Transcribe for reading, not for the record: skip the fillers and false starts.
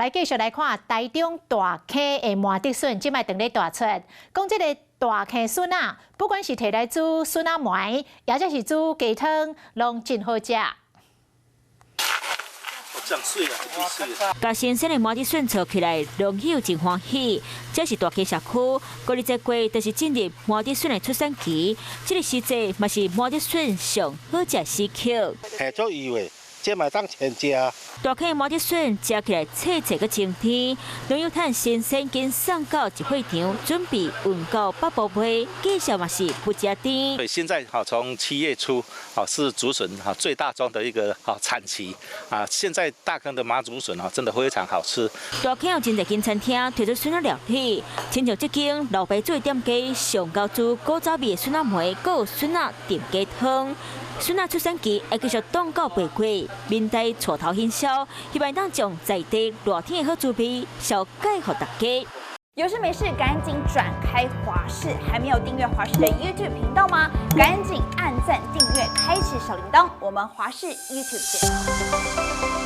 来继续来看台中大溪的麻竹笋，即卖正咧大出。讲即个大溪笋啊，不管是摕来煮笋仔糜，或者是煮鸡汤，拢真好食。这样水啊，水啊！把新鲜的麻竹笋炒起来，农友真欢喜。这是大溪社区，过日节过就是进入麻竹笋的出产期，这个时节嘛是麻竹笋上好食时刻。下足意味，这嘛当全食。大溪的麻竹笋吃起来脆脆个清甜，农友趁新鲜经送到集会场，准备运到北部卖，价钱嘛是不加甜。所以现在从7月初是竹笋最大宗的一个产期啊，现在大坑的麻竹笋真的非常好吃。大溪有真侪间餐厅推出笋仔料理，亲像这间老爸做店家上高煮古早味的笋仔糜，还有笋仔炖鸡汤。笋仔出产期会继续冻到8月，明代带头行销，希望当将在地热天的好滋味小解给大家。有事没事赶紧转开华视，还没有订阅华视的 YouTube 频道吗？赶紧按赞订阅，开启小铃铛，我们华视 YouTube 见。